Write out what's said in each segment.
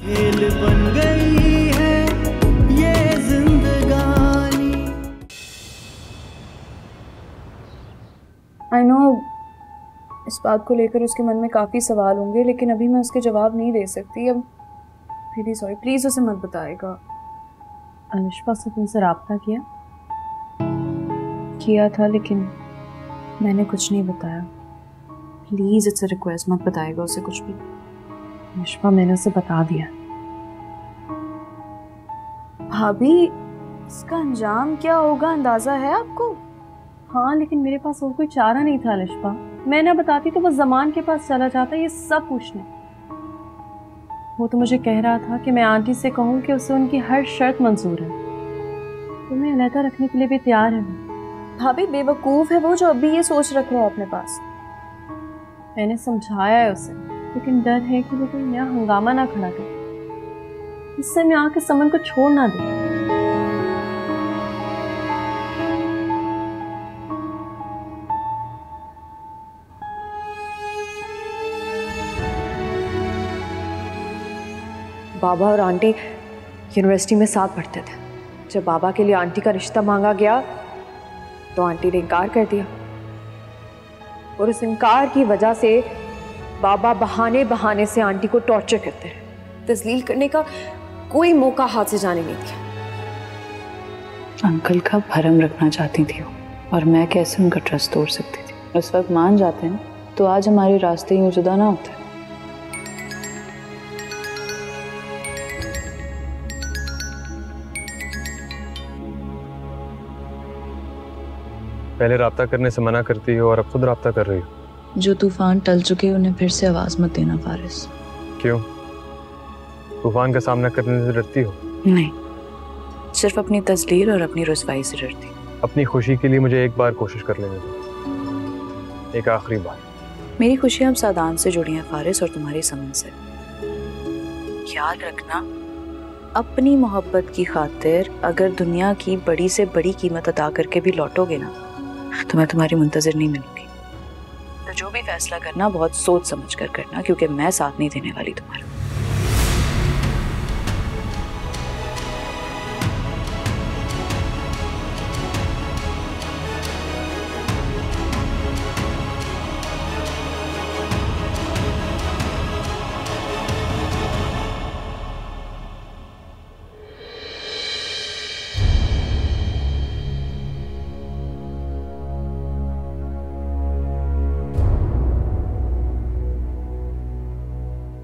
खेल बन गई है ये जिंदगानी। आई नो इस बात को लेकर उसके मन में काफ़ी सवाल होंगे, लेकिन अभी मैं उसके जवाब नहीं दे सकती। अब रियली सॉरी, प्लीज़ उसे मत बताएगा। अनुष्का से तुमसे राब्ता किया था, लेकिन मैंने कुछ नहीं बताया। प्लीज़ इट्स अ रिक्वेस्ट, मत बताएगा उसे कुछ भी। अनुष्का मैंने उसे बता दिया। भाभी, इसका अंजाम क्या होगा अंदाजा है आपको? हाँ, लेकिन मेरे पास और कोई चारा नहीं था अनुष्का। मैं ना बताती तो बस जमान के पास चला जाता ये सब पूछने। वो तो मुझे कह रहा था कि मैं आंटी से कहूँ कि उसे उनकी हर शर्त मंजूर है, तुम्हें अलहदा रखने के लिए भी तैयार है। भाभी बेवकूफ़ है वो जो अभी ये सोच रख रहा है अपने पास। मैंने समझाया है उसे, लेकिन डर है कि वो कोई नया हंगामा ना खड़ा करे, इससे मैं आके समन को छोड़ ना दूं। बाबा और आंटी यूनिवर्सिटी में साथ पढ़ते थे। जब बाबा के लिए आंटी का रिश्ता मांगा गया तो आंटी ने इनकार कर दिया, और उस इनकार की वजह से बाबा बहाने बहाने से आंटी को टॉर्चर करते रहे। तस्लील करने का कोई मौका हाथ से जाने नहीं दिया। अंकल का भरम रखना चाहती थी वो, और मैं कैसे उनका ट्रस्ट तोड़ सकती थी। उस वक्त मान जाते हैं तो आज हमारे रास्ते यूं जुदा ना होते। पहले राब्ता करने से मना करती हो और अब खुद राब्ता कर रही हो। जो तूफान टल चुके उन्हें फिर से आवाज मत देना फारिस। क्यों? तूफान का सामना करने से डरती हो? नहीं, सिर्फ अपनी तस्लील और अपनी रुसवाई से डरती। अपनी खुशी के लिए मुझे एक बार कोशिश कर लेने दो, एक आखिरी बार। मेरी खुशियां अब सादान से जुड़ी हैं फारिस, और तुम्हारी समन से। याद रखना, अपनी मोहब्बत की खातिर अगर दुनिया की बड़ी से बड़ी कीमत अदा करके भी लौटोगे ना, तो मैं तुम्हारी मुंतजिर नहीं मिलूंगी। तो जो भी फैसला करना बहुत सोच समझ कर करना, क्योंकि मैं साथ नहीं देने वाली तुम्हारा।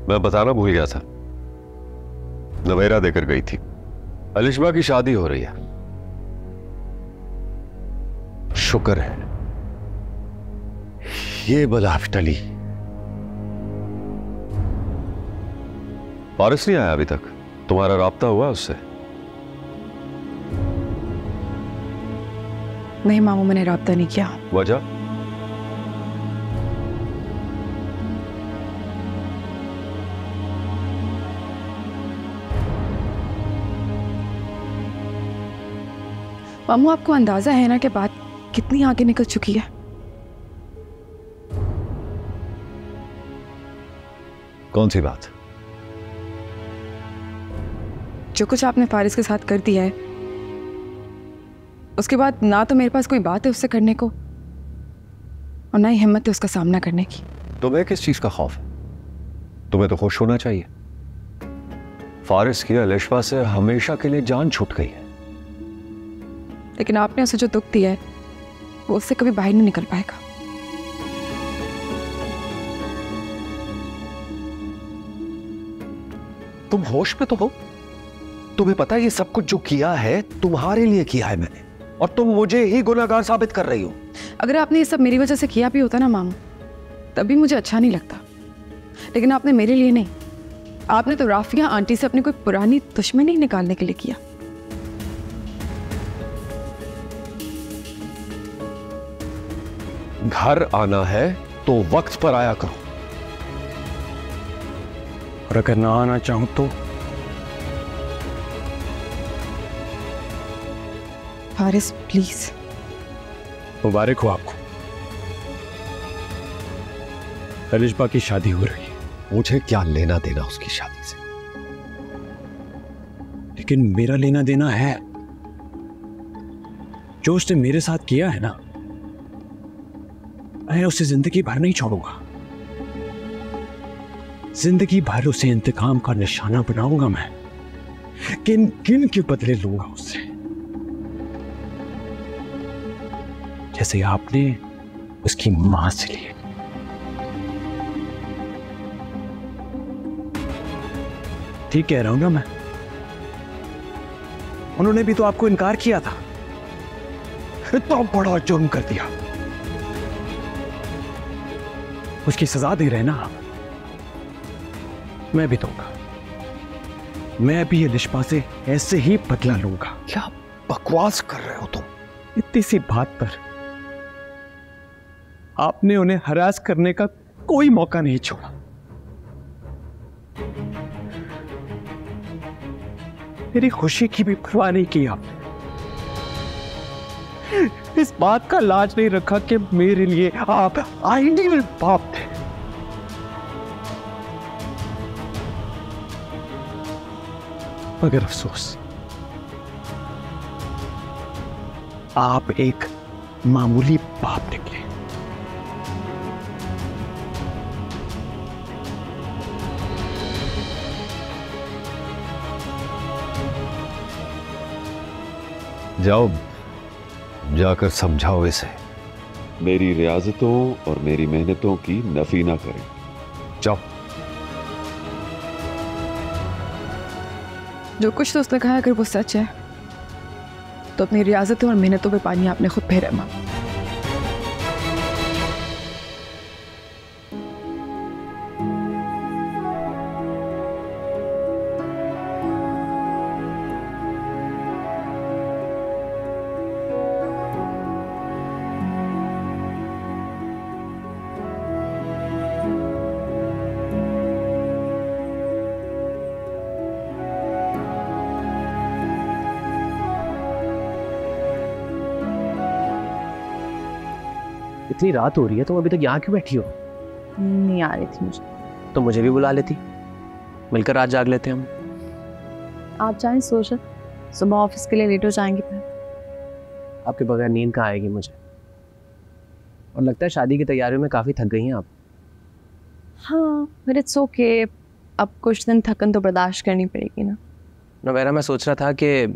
मैं बताना भूल गया था, नवेरा देकर गई थी। अलिशबा की शादी हो रही है। शुक्र है ये बला टली। फारिस नहीं आया अभी तक? तुम्हारा राब्ता हुआ उससे? नहीं मामू, मैंने राब्ता नहीं किया। वजह? मामू, आपको अंदाजा है ना कि बात कितनी आगे निकल चुकी है। कौन सी बात? जो कुछ आपने फारिस के साथ कर दिया है, उसके बाद ना तो मेरे पास कोई बात है उससे करने को, और ना ही हिम्मत है उसका सामना करने की। तुम्हें किस चीज का खौफ है? तुम्हें तो खुश होना चाहिए। फारिस की अलिशबा से हमेशा के लिए जान छूट गई है। लेकिन आपने उसे जो दुख दिया है वो उससे कभी बाहर नहीं निकल पाएगा। तुम होश में तो हो? तुम्हें पता है ये सब कुछ जो किया है तुम्हारे लिए किया है मैंने, और तुम मुझे ही गुनहगार साबित कर रही हो। अगर आपने ये सब मेरी वजह से किया भी होता ना मामू, तभी मुझे अच्छा नहीं लगता। लेकिन आपने मेरे लिए नहीं, आपने तो राफिया आंटी से अपनी कोई पुरानी दुश्मनी निकालने के लिए किया। घर आना है तो वक्त पर आया करो, और अगर ना आना चाहूं तो? फारिस प्लीज। मुबारक हो आपको, अलिशबा की शादी हो रही है। मुझे क्या लेना देना उसकी शादी से? लेकिन मेरा लेना देना है। जो उसने मेरे साथ किया है ना, मैं उसे जिंदगी भर नहीं छोड़ूंगा। जिंदगी भर उसे इंतकाम का निशाना बनाऊंगा मैं। किन किन के बदले लूंगा उससे, जैसे आपने उसकी मां से लिए। ठीक कह रहा हूं ना मैं? उन्होंने भी तो आपको इनकार किया था। इतना बड़ा जुर्म कर दिया, उसकी सजा दे रहे ना आप। मैं भी दूंगा। मैं भी लिशपा से ऐसे ही बदला लूंगा। क्या बकवास कर रहे हो तुम? इतनी सी बात पर आपने उन्हें हरास करने का कोई मौका नहीं छोड़ा। मेरी खुशी की भी परवाह नहीं की आपने। इस बात का लाज नहीं रखा कि मेरे लिए आप आइडियल बाप थे। मगर अफसोस, आप एक मामूली बाप निकले। जाओ, जाकर समझाओ इसे। मेरी रियाजतों और मेरी मेहनतों की नफी ना करें। जाओ। जो कुछ तो उसने कहा, अगर वो सच है तो अपनी रियाजतों और मेहनतों पे पानी आपने खुद फेरा मां। इतनी रात हो रही है, तुम अभी तक यहाँ क्यों बैठी हो? नहीं आ रही थी मुझे। तो मुझे भी बुला लेती, मिलकर रात जाग लेते हम। आप जाएं सो जाए, सुबह ऑफिस के लिए लेट हो जाएंगे फिर। आपके बगैर नींद कहाँ आएगी मुझे? और लगता है शादी की तैयारियों में काफ़ी थक गई हैं आप। हाँ, बट इट्स ओके। अब कुछ दिन थकन तो बर्दाश्त करनी पड़ेगी ना। नवेरा, मैं सोच रहा था कि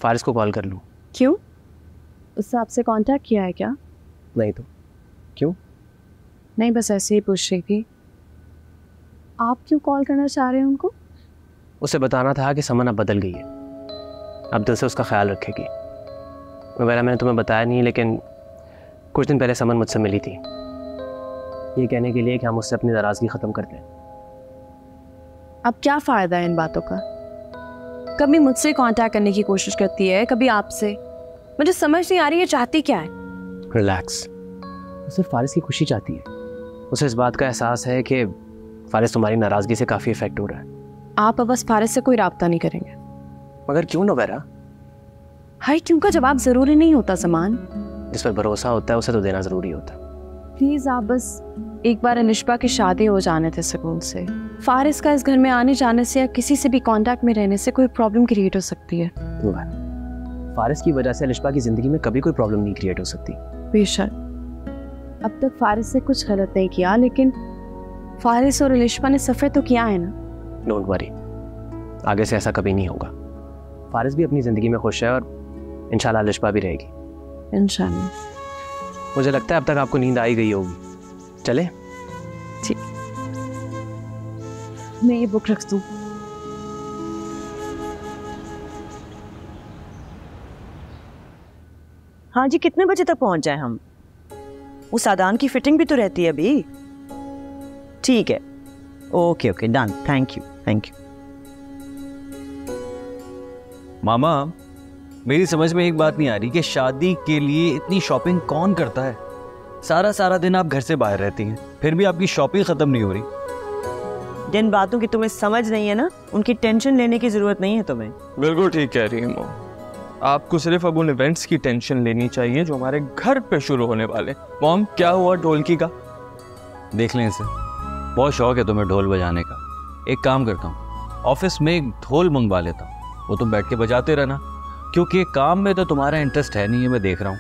फारिस को कॉल कर लूँ। क्यों? उससे आपसे कांटेक्ट किया है क्या? नहीं तो क्यों? नहीं, बस ऐसे ही पूछ रही थी। आप क्यों कॉल करना चाह रहे हैं उनको? उसे बताना था कि समन अब बदल गई है, अब दिल से उसका ख्याल रखेगी। नवेरा, मैंने तुम्हें बताया नहीं, लेकिन कुछ दिन पहले समन मुझसे मिली थी, ये कहने के लिए कि हम उससे अपनी नाराज़गी ख़त्म कर दें। अब क्या फ़ायदा है इन बातों का? कभी मुझसे कांटेक्ट करने की कोशिश करती है, कभी आपसे। मुझे समझ नहीं आ रही है चाहती क्या है। रिलैक्स, उसे फारिस की खुशी चाहती है। उसे इस बात का एहसास है कि फारिस तुम्हारी नाराज़गी से काफ़ी इफेक्ट हो रहा है। आप अब बस फारिस से कोई राब्ता नहीं करेंगे। मगर क्यों नवेरा? हर क्यों का जवाब ज़रूरी नहीं होता समान। जिस पर भरोसा होता है उसे तो देना ज़रूरी होता है। प्लीज़ आप बस एक बार अलिशबा की शादी हो जाने थे सुकून से। फारिस का इस घर में आने जाने से या किसी से भी कांटेक्ट में रहने से कोई प्रॉब्लम क्रिएट हो सकती है। फारिस की वजह से अलिशबा की ज़िंदगी में कभी कोई प्रॉब्लम नहीं क्रिएट हो सकती। बेशक अब तक फारिस से कुछ गलत नहीं किया, लेकिन फारिस और अलिशबा ने सफ़र तो किया है ना। डोंट वरी, आगे से ऐसा कभी नहीं होगा। फारिस भी अपनी ज़िंदगी में खुश है और इंशाल्लाह अलिशबा भी रहेगी। इंशाल्लाह। मुझे लगता है अब तक आपको नींद आई गई होगी। चले? ठीक, मैं ये बुक रख दूँ। हाँ जी, कितने बजे तक पहुंच जाए हम? उस आदान की फिटिंग भी तो रहती है अभी। ठीक है, okay okay, done. Thank you thank you. मामा, मेरी समझ में एक बात नहीं आ रही कि शादी के लिए इतनी शॉपिंग कौन करता है? सारा सारा दिन आप घर से बाहर रहती हैं, फिर भी आपकी शॉपिंग खत्म नहीं हो रही। जिन बातों की तुम्हें समझ नहीं है ना, उनकी टेंशन लेने की जरूरत नहीं है तुम्हें। बिल्कुल ठीक कह रही है मॉम। आपको सिर्फ अब उन इवेंट्स की टेंशन लेनी चाहिए जो हमारे घर पे शुरू होने वाले। मॉम, क्या हुआ ढोलकी का? देख लें इसे, बहुत शौक है तुम्हें ढोल बजाने का। एक काम करता हूँ, ऑफिस में एक ढोल मंगवा लेता हूँ, वो तुम बैठ के बजाते रहना, क्योंकि काम में तो तुम्हारा इंटरेस्ट है नहीं है, मैं देख रहा हूँ।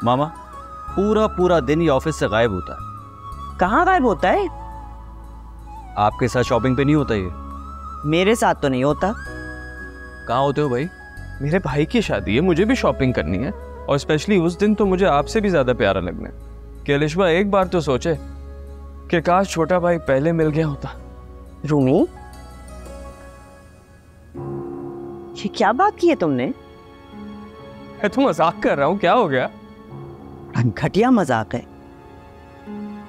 मामा पूरा पूरा दिन ये ऑफिस से गायब होता है। कहाँ गायब होता है? आपके साथ शॉपिंग पे नहीं होता ये? मेरे साथ तो नहीं होता। कहाँ होते हो भाई? मेरे भाई की शादी है, मुझे भी शॉपिंग करनी है, और स्पेशली उस दिन तो मुझे आपसे भी ज्यादा प्यारा लगना है। कि अलिशबा एक बार तो सोचे कि काश छोटा भाई पहले मिल गया होता। रूमी, ये क्या बात की है तुमने? मैं तो मजाक कर रहा हूँ, क्या हो गया? घटिया मजाक है।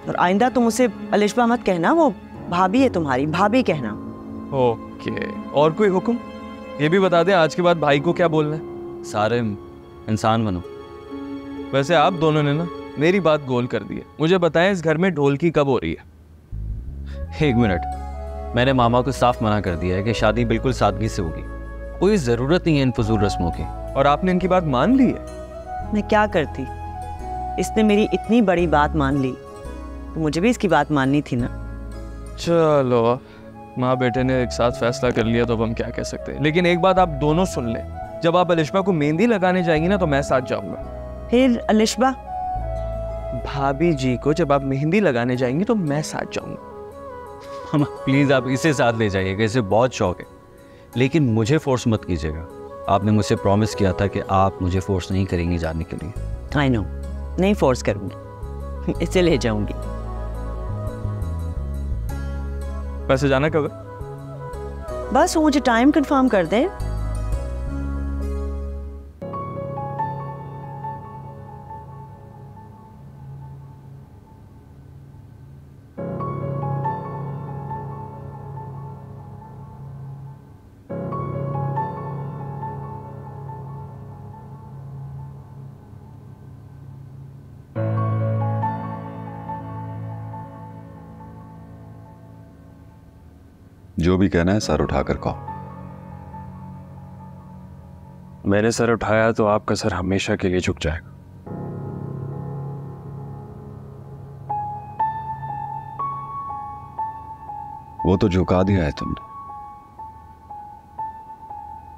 और आइंदा तुम उसे अलिशबा मत कहना, वो भाभी है तुम्हारी, भाभी कहना। ओके, और कोई हुक्म? ये भी बता दें आज के बाद भाई को क्या बोलना है? सारे इंसान बनो। वैसे आप दोनों ने ना मेरी बात गोल कर दी है। मुझे बताएं इस घर में ढोलकी कब हो रही है? 1 मिनट, मैंने मामा को साफ मना कर दिया है कि शादी बिल्कुल सादगी से होगी, कोई जरूरत नहीं है इन फजूल रस्मों की। और आपने इनकी बात मान ली है? मैं क्या करती, इसने मेरी इतनी बड़ी बात मान ली तो मुझे भी इसकी बात माननी थी ना। चलो, माँ बेटे ने एक साथ फैसला कर लिया तो अब हम क्या कह सकते हैं। लेकिन एक बात आप दोनों सुन लें, जब आप अलिशबा को मेहंदी लगाने जाएंगी ना तो मैं साथ जाऊंगा। फिर अलिशबा? भाभी जी को जब आप मेहंदी लगाने जाएंगी तो मैं साथ जाऊंगा। मामा प्लीज आप इसे साथ ले जाइएगा, इसे बहुत शौक है, लेकिन मुझे फोर्स मत कीजिएगा। आपने मुझसे प्रॉमिस किया था कि आप मुझे फोर्स नहीं करेंगी जाने के लिए। आई नो, नहीं फोर्स करूंगी, इसे ले जाऊंगी। वैसे जाना कब? बस वो मुझे टाइम कंफर्म कर दे। जो भी कहना है सर उठाकर कहो। मैंने सर उठाया तो आपका सर हमेशा के लिए झुक जाएगा। वो तो झुका दिया है तुमने,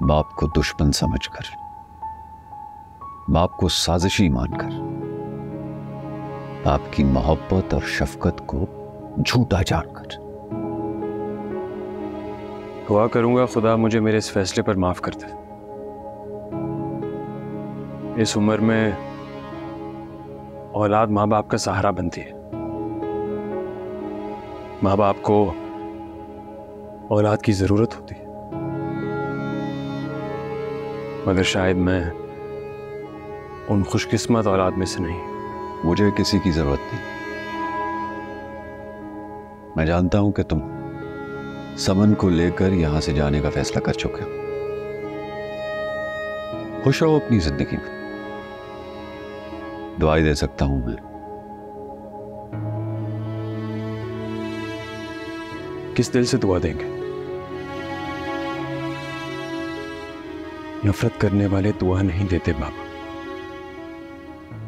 बाप को दुश्मन समझकर, बाप को साजिशी मानकर, बाप की मोहब्बत और शफकत को झूठा जानकर। दुआ करूंगा खुदा मुझे मेरे इस फैसले पर माफ कर दे। इस उम्र में औलाद माँ बाप का सहारा बनती है। माँ बाप को औलाद की जरूरत होती है, मगर शायद मैं उन खुशकिस्मत औलाद में से नहीं। मुझे किसी की जरूरत नहीं। मैं जानता हूं कि तुम समन को लेकर यहां से जाने का फैसला कर चुके हो। खुश रहो अपनी जिंदगी में, दुआई दे सकता हूं मैं। किस दिल से दुआ देंगे? नफरत करने वाले दुआ नहीं देते बाबा।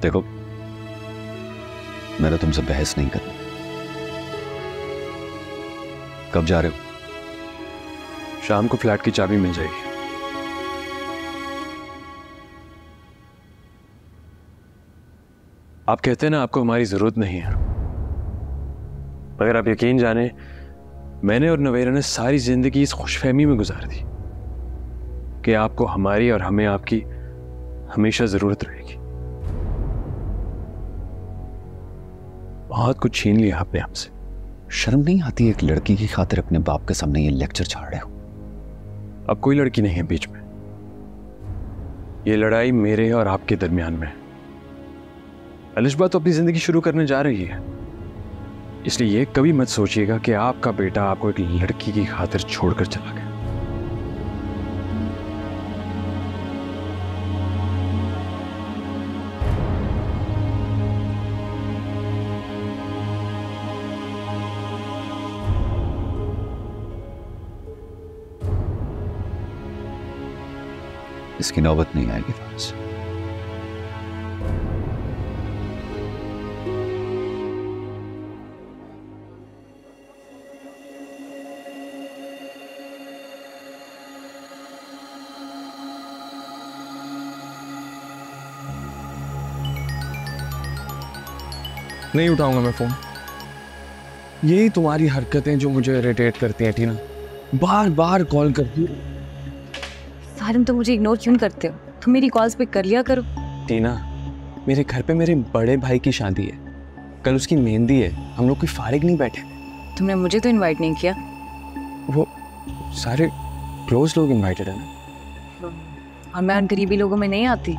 देखो, मैंने तुमसे बहस नहीं करनी। कब जा रहे हो? शाम को फ्लैट की चाबी मिल जाएगी। आप कहते हैं ना आपको हमारी जरूरत नहीं है, मगर आप यकीन जाने मैंने और नवेरा ने सारी जिंदगी इस खुशफहमी में गुजार दी कि आपको हमारी और हमें आपकी हमेशा जरूरत रहेगी। बहुत कुछ छीन लिया आपने हमसे। शर्म नहीं आती एक लड़की की खातिर अपने बाप के सामने ये लेक्चर छाड़ रहे हो? अब कोई लड़की नहीं है बीच में। ये लड़ाई मेरे और आपके दरमियान में है। अलिशबा तो अपनी जिंदगी शुरू करने जा रही है, इसलिए ये कभी मत सोचिएगा कि आपका बेटा आपको एक लड़की की खातिर छोड़कर चला गया। इसकी नौबत नहीं आएगी फारिस। नहीं उठाऊंगा मैं फोन। यही तुम्हारी हरकतें जो मुझे इरिटेट करती हैं टीना, बार बार कॉल करती हो। सारिम तुम मुझे इग्नोर क्यों करते हो? तुम मेरी कॉल्स पिक कर लिया करो। टीना, मेरे घर पे मेरे बड़े भाई की शादी है, कल उसकी मेहंदी है, हम लोग कोई फारिग नहीं बैठे। तुमने मुझे तो इनवाइट नहीं किया। वो सारे क्लोज लोग इनवाइटेड है ना, और मैं उन करीबी लोगों में नहीं आती।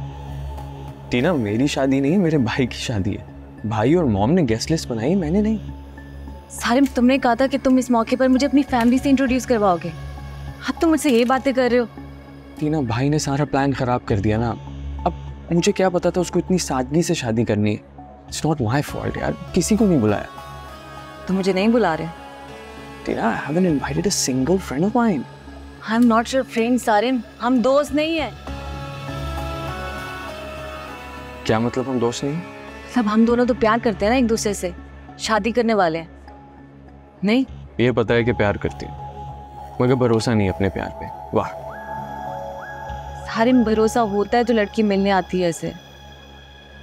टीना मेरी शादी नहीं है, मेरे भाई की शादी है। भाई और मॉम ने गेस्ट लिस्ट बनाई, मैंने नहीं। सारिम तुमने कहा था कि तुम इस मौके पर मुझे अपनी फैमिली से इंट्रोड्यूस करवाओगे, अब तुम मुझसे ये बातें कर रहे हो। टीना भाई ने सारा प्लान खराब कर दिया ना, अब मुझे क्या पता था उसको इतनी सादगी से शादी करनी है। इट्स नॉट माई फॉल्ट यार, किसी को नहीं बुलाया। तुम मुझे नहीं बुला रहे? टीना, I haven't invited a single friend of mine. I'm not your friend Sarim, हम दोस्त नहीं है। क्या मतलब हम दोस्त नहीं? सब हम दोनों तो प्यार करते हैं ना एक दूसरे से, शादी करने वाले हैं। नहीं ये पता है कि प्यार करती है, मगर भरोसा नहीं अपने प्यार पे। वाह सारिम, भरोसा होता है तो लड़की मिलने आती है ऐसे।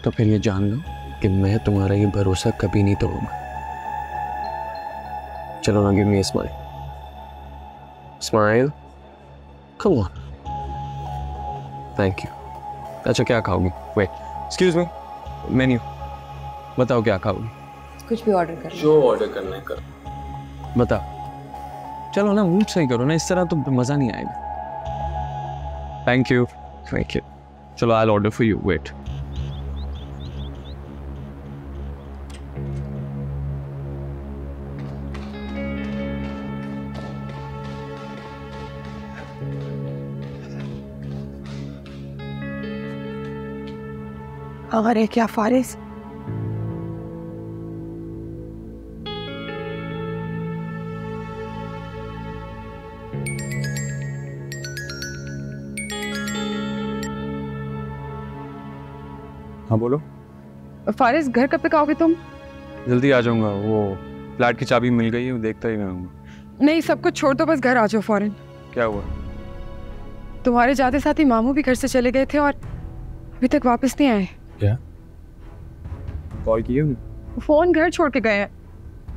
तो फिर ये जान लो कि मैं तुम्हारा ये भरोसा कभी नहीं तोड़ूंगा। चलो ना, give me a smile. Smile, come on. Thank you. अच्छा क्या खाओगी? वेट, एक्सक्यूज मी, मेन्यू बताओ क्या खाओगी? कुछ भी ऑर्डर कर। जो ऑर्डर करना है कर। बताओ। चलो ना, मूड सही करो ना, इस तरह तो मजा नहीं आएगा। Thank you, thank you. चलो I will order for you, wait. अगर है क्या फारिस? हाँ बोलो। फारिस घर कब तक आओगे तुम? जल्दी आ जाऊंगा, वो फ्लैट की चाबी मिल गई है, वो देखता ही मैं आऊंगा। नहीं, सब कुछ छोड़ दो, बस घर आ जाओ फौरन। क्या हुआ? तुम्हारे जाते साथ ही मामू भी घर से चले गए थे और अभी तक वापस नहीं आए। क्या? कॉल किए? फोन घर छोड़ के गए हैं।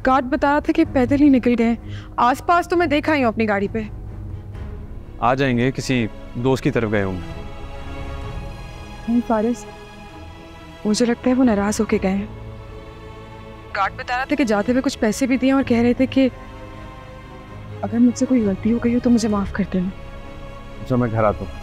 गार्ड बता रहा था कि पैदल ही निकल गए। आसपास तो मैं देखा ही हूँ अपनी गाड़ी पे। आ जाएंगे, किसी दोस्त की तरफ गए होंगे। नहीं फारिस, मुझे लगता है वो नाराज होके गए हैं। गार्ड बता रहा था कि जाते हुए कुछ पैसे भी दिए और कह रहे थे कि अगर मुझसे कोई गलती हो गई हो तो मुझे माफ कर देना। अच्छा मैं घर आता हूँ।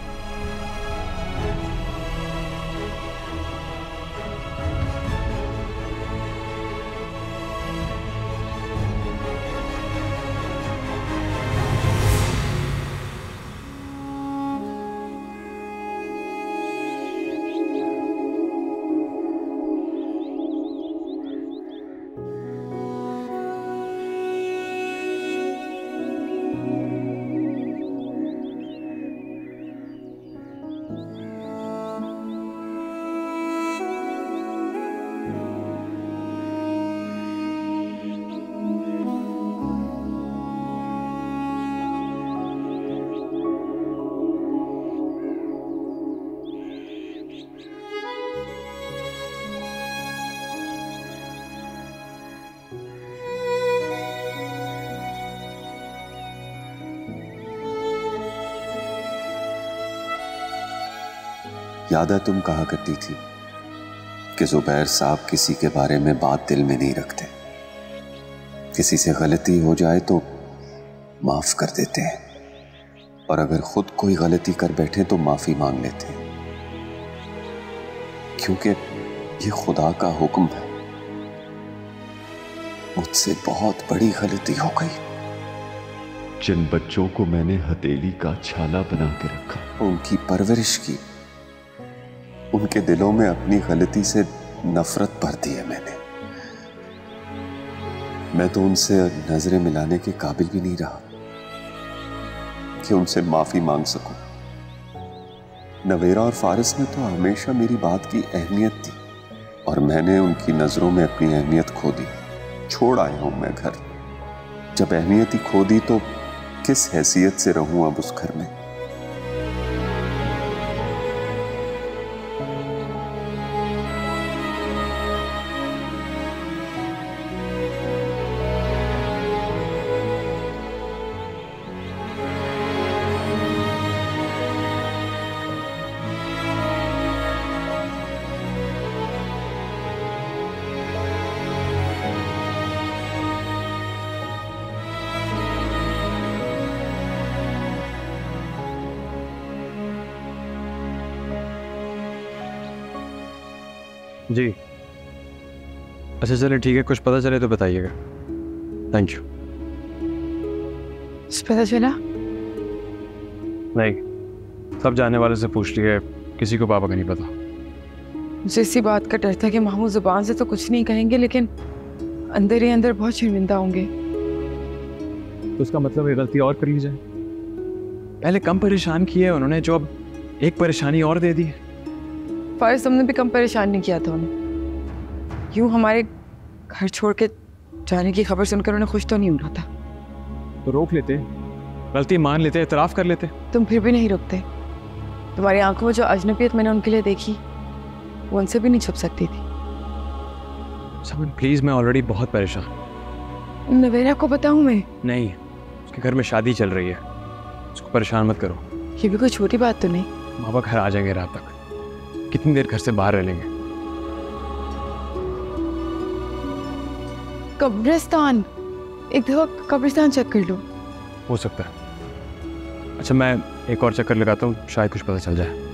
याद है तुम कहा करती थी कि जुबैर साहब किसी के बारे में बात दिल में नहीं रखते, किसी से गलती हो जाए तो माफ कर देते हैं, और अगर खुद कोई गलती कर बैठे तो माफी मांग लेते हैं, क्योंकि ये खुदा का हुक्म है। मुझसे बहुत बड़ी गलती हो गई। जिन बच्चों को मैंने हथेली का छाला बना के रखा, उनकी परवरिश की, उनके दिलों में अपनी गलती से नफरत भर दी है मैंने। मैं तो उनसे नजरें मिलाने के काबिल भी नहीं रहा कि उनसे माफी मांग सकूं। नवेरा और फारिस ने तो हमेशा मेरी बात की अहमियत दी, और मैंने उनकी नजरों में अपनी अहमियत खो दी। छोड़ आया हूं मैं घर। जब अहमियत ही खो दी तो किस हैसियत से रहूं अब उस घर में। जी अच्छा चले ठीक है, कुछ पता चले तो बताइएगा। Thank you. पता चला? नहीं, सब जानने वाले से पूछ लिया, किसी को पापा का नहीं पता। मुझे इसी बात का डर था कि मामू जुबान से तो कुछ नहीं कहेंगे लेकिन अंदर ही अंदर बहुत शर्मिंदा होंगे। तो उसका मतलब ये गलती और कर ली जाए। पहले कम परेशान किए उन्होंने, जो अब एक परेशानी और दे दी है। फारिस तुमने भी कम परेशान नहीं किया था उन्हें। यूं हमारे घर छोड़ के जाने की खबर सुनकर उन्हें खुश तो नहीं हो रहा था। तो रोक लेते, गलती मान लेते, इतराफ कर लेते। तुम फिर भी नहीं रुकते। तुम्हारी आंखों में जो अजनबियत मैंने उनके लिए देखी वो उनसे भी नहीं छुप सकती थी। समन प्लीज, मैं ऑलरेडी बहुत परेशान। नवेरा को बताऊं मैं? नहीं, उसके घर में शादी चल रही है, उसको परेशान मत करो। ये भी कोई छोटी बात तो नहीं। बाबा घर आ जाएंगे रात तक, कितनी देर घर से बाहर रह लेंगे। कब्रिस्तान, एक दफा कब्रिस्तान चेक कर लो। हो सकता है। अच्छा मैं एक और चक्कर लगाता हूँ, शायद कुछ पता चल जाए।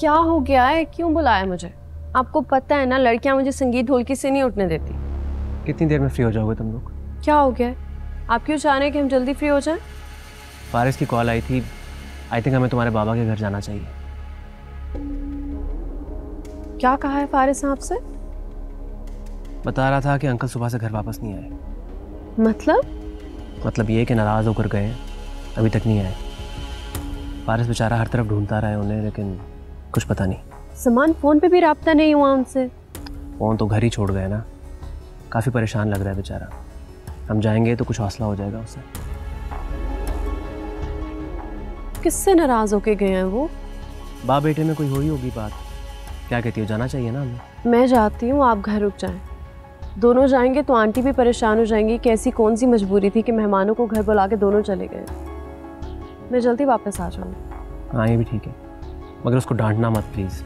क्या हो गया है, क्यों बुलाया मुझे? आपको पता है ना लड़कियां मुझे संगीत ढोलकी से नहीं उठने देती। कितनी देर में फ्री हो जाओगे तुम लोग? क्या हो गया है? आप क्यों चाह रहे हैं कि हम जल्दी फ्री हो जाएं? फारिस की कॉल आई थी, आई थिंक हमें तुम्हारे बाबा के घर जाना चाहिए। क्या कहा है फारिस ने आपसे? बता रहा था कि अंकल सुबह से घर वापस नहीं आए। मतलब ये कि नाराज होकर गए, अभी तक नहीं आए। फारिस बेचारा हर तरफ ढूंढता रहा है उन्हें, लेकिन कुछ पता नहीं। समान फोन पे भी राब्ता नहीं हुआ उनसे? फोन तो घर ही छोड़ गए ना, काफी परेशान लग रहा है बेचारा। हम जाएंगे तो कुछ हौसला हो जाएगा उसे। किससे नाराज होके गए हैं वो? बाप बेटे में कोई हुई होगी बात। क्या कहती हो, जाना चाहिए ना हमें? मैं जाती हूँ, आप घर रुक जाएं। दोनों जाएंगे तो आंटी भी परेशान हो जाएंगी कि ऐसी कौन सी मजबूरी थी कि मेहमानों को घर बुला के दोनों चले गए। मैं जल्दी वापस आ जाऊँगी। हाँ ये भी ठीक है, मगर उसको डांटना मत प्लीज़,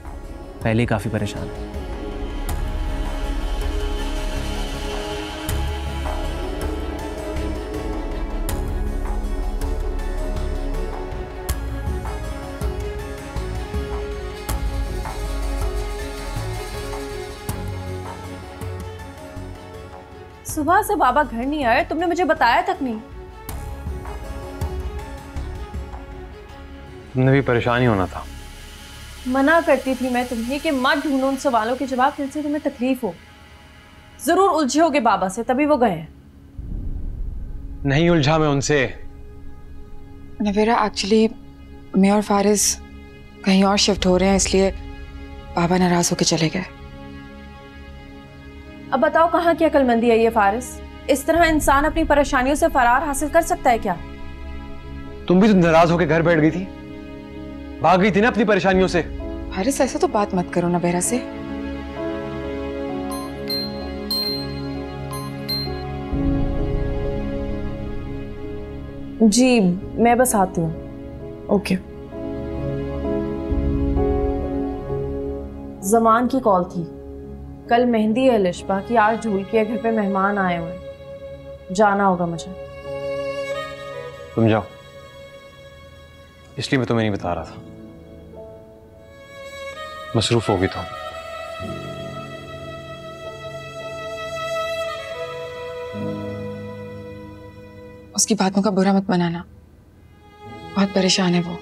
पहले ही काफ़ी परेशान है। सुबह से बाबा घर नहीं आए, तुमने मुझे बताया तक नहीं। तुमने भी परेशान ही होना था। मना करती थी मैं तुम्हें कि मत ढूंढो उन सवालों के जवाब जिनसे तुम्हें तकलीफ हो। जरूर उलझे होगे बाबा से, तभी वो गए हैं। नहीं उलझा मैं उनसे। नवेरा, एक्चुअली मैं और फारिस कहीं और शिफ्ट हो रहे हैं, इसलिए बाबा नाराज होकर चले गए। अब बताओ कहाँ की अक्लमंदी है ये फारिस? इस तरह इंसान अपनी परेशानियों से फरार हासिल कर सकता है क्या? तुम भी तो नाराज होकर घर बैठ गई थी, भाग गई थी ना अपनी परेशानियों से। फारिस ऐसा तो बात मत करो ना बेरा से। जी मैं बस आती हूँ। ओके। जमान की कॉल थी, कल मेहंदी है लिशबा की, आज झूल के घर पे मेहमान आए हुए हैं, जाना होगा मुझे। तुम जाओ, इसलिए मैं तुम्हें नहीं बता रहा था। मसरूफ होगी तो। उसकी बातों का बुरा मत मनाना, बहुत परेशान है वो।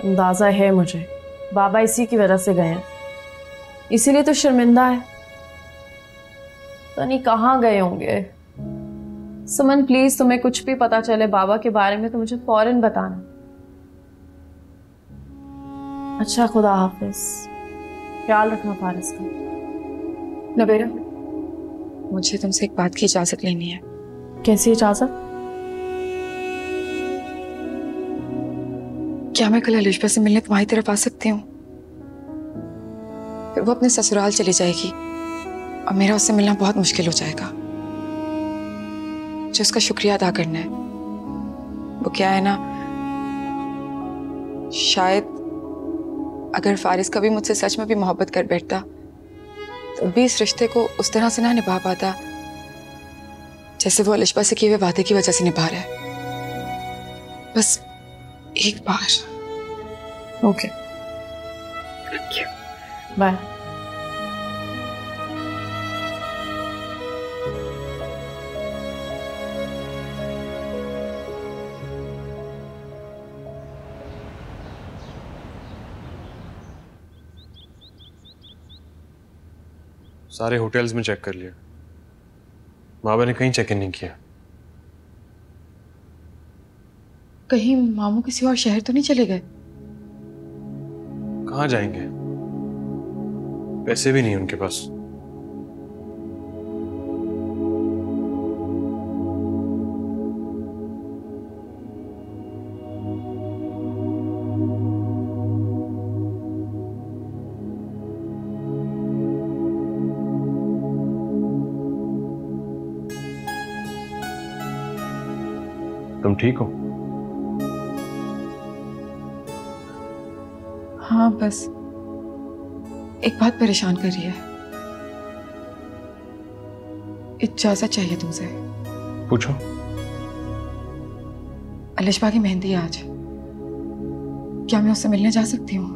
अंदाजा है मुझे, बाबा इसी की वजह से गए हैं, इसीलिए तो शर्मिंदा है। तो नहीं कहाँ गए होंगे। सुमन प्लीज, तुम्हें कुछ भी पता चले बाबा के बारे में तो मुझे फौरन बताना। अच्छा, खुदा हाफिज, ख्याल रखना फारिस का। नबेरा, मुझे तुमसे एक बात की इजाजत लेनी है। कैसी इजाजत? क्या मैं कल अलिशबा से मिलने तुम्हारी तरफ आ सकती हूँ? फिर वो अपने ससुराल चली जाएगी और मेरा उससे मिलना बहुत मुश्किल हो जाएगा। मुझे उसका शुक्रिया अदा करना है। वो क्या है ना, शायद अगर फारिस कभी मुझसे सच में भी मोहब्बत कर बैठता तो भी इस रिश्ते को उस तरह से ना निभा पाता जैसे वो अलिशबा से किए हुए वादे की वजह से निभा रहा है। बस एक बार। Okay, thank you, bye. सारे होटल्स में चेक कर लिया, बाबा ने कहीं चेक इन नहीं किया। कहीं मामू किसी और शहर तो नहीं चले गए? कहाँ जाएंगे, पैसे भी नहीं उनके पास। तुम ठीक हो? हाँ, बस एक बात परेशान कर रही है। इजाजत चाहिए तुमसे। पूछो। अलिशबा की मेहंदी आज, क्या मैं उससे मिलने जा सकती हूँ?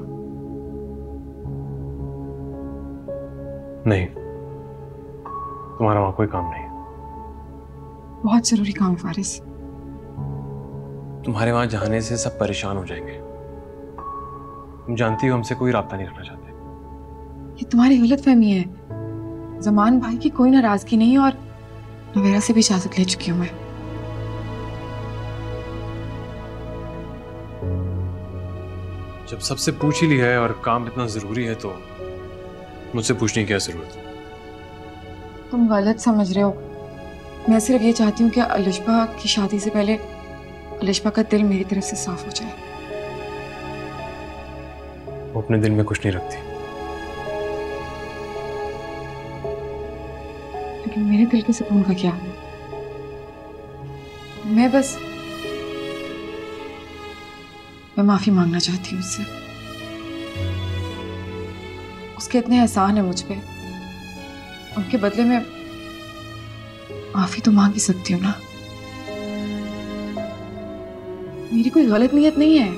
नहीं, तुम्हारा वहां कोई काम नहीं। बहुत जरूरी काम फारिस। तुम्हारे वहां जाने से सब परेशान हो जाएंगे। तुम जानती हो हमसे कोई राब्ता नहीं रखना चाहते। ये तुम्हारी गलतफहमी है। जमान भाई की कोई नाराजगी नहीं और नवेरा से भी इजाजत ले चुकी हूँ मैं। जब सबसे पूछ ही लिया है और काम इतना जरूरी है तो मुझसे पूछने की क्या जरूरत है? तुम गलत समझ रहे हो। मैं सिर्फ ये चाहती हूँ कि अलिशबा की शादी से पहले अलिशबा का दिल मेरी तरफ से साफ हो जाए। वो अपने दिल में कुछ नहीं रखती। लेकिन मेरे दिल के सुकून का क्या? मैं माफी मांगना चाहती हूँ उससे। उसके इतने एहसान है मुझ पे, उनके बदले में माफी तो मांग ही सकती हूँ ना। मेरी कोई गलत नीयत नहीं है।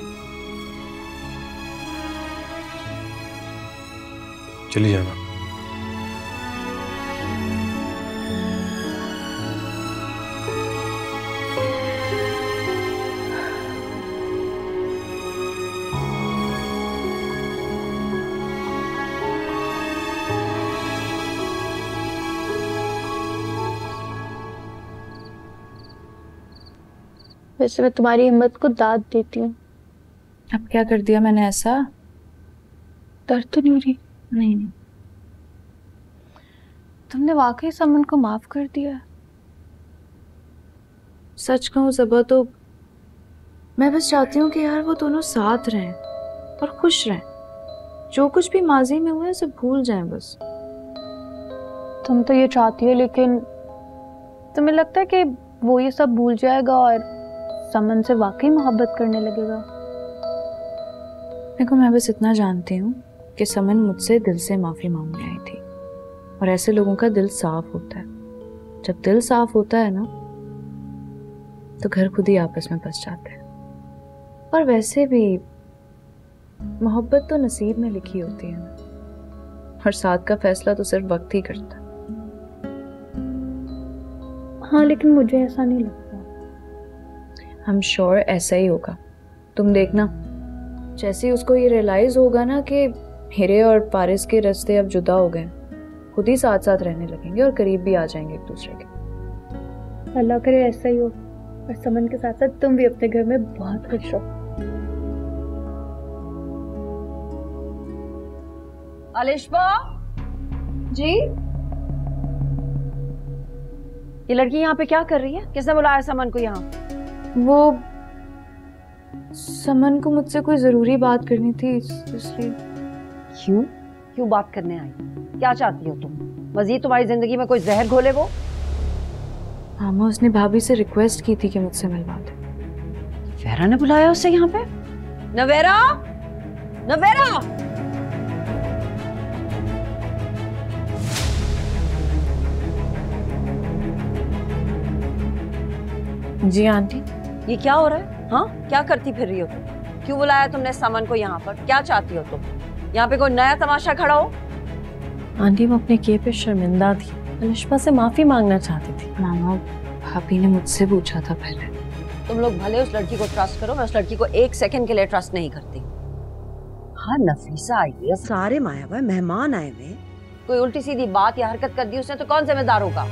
चली जाना। वैसे मैं तुम्हारी हिम्मत को दाद देती हूँ। अब क्या कर दिया मैंने ऐसा? दर्द तो नहीं हो रही? नहीं। तुमने वाकई समन को माफ कर दिया? सच कहूँ ज़बा तो मैं बस चाहती हूँ कि यार वो दोनों साथ रहें और खुश रहें। जो कुछ भी माजी में हुआ है उसे भूल जाएं बस। तुम तो ये चाहती हो, लेकिन तुम्हें लगता है कि वो ये सब भूल जाएगा और समन से वाकई मोहब्बत करने लगेगा? देखो, मैं बस इतना जानती हूँ कि समन मुझसे दिल से माफी मांगने आई थी और ऐसे लोगों का दिल साफ होता है। जब दिल साफ होता है ना तो घर खुद ही आपस में बस जाते हैं। और वैसे भी मोहब्बत तो नसीब में लिखी होती है ना, और साथ का फैसला तो सिर्फ वक्त ही करता है। हाँ, लेकिन मुझे ऐसा नहीं लगता। हम श्योर ऐसा ही होगा। तुम देखना, जैसे ही उसको ये रियलाइज होगा ना कि मेरे और पारिस के रास्ते अब जुदा हो गए, खुद ही साथ साथ रहने लगेंगे और करीब भी आ जाएंगे एक दूसरे के। अल्लाह करे ऐसा ही हो, और समन के साथ साथ तुम भी अपने घर में बहुत खुश हो। अलिशबा जी, ये लड़की यहाँ पे क्या कर रही है? किसने बुलाया समन को यहाँ? वो समन को मुझसे कोई जरूरी बात करनी थी, इसलिए। क्यों बात करने आई? क्या चाहती हो तुम? मजीद तुम्हारी जिंदगी में कोई जहर घोले वो? मामा, उसने भाभी से रिक्वेस्ट की थी कि मुझसे मिलवा दे। नवेरा ने बुलाया उसे यहाँ पे? नवेरा, नवेरा! जी आंटी। ये क्या हो रहा है? हाँ, क्या करती फिर रही हो तुम? क्यों बुलाया तुमने समन को यहाँ पर? क्या चाहती हो तुम? यहाँ पे कोई नया तमाशा खड़ा हो? आंटी, वो अपने किए पे शर्मिंदा थी, अलिशबा से माफी मांगना चाहती थी। मामा, भाभी ने मुझसे पूछा था पहले। तुम लोग भले उस लड़की को ट्रस्ट करो, मैं उस लड़की को एक सेकंड के लिए ट्रस्ट नहीं करती। हाँ, नफीसा आई है, सारे माया भाई मेहमान आए हुए, कोई उल्टी सीधी बात या हरकत कर दी उसने तो कौन जिम्मेदार होगा?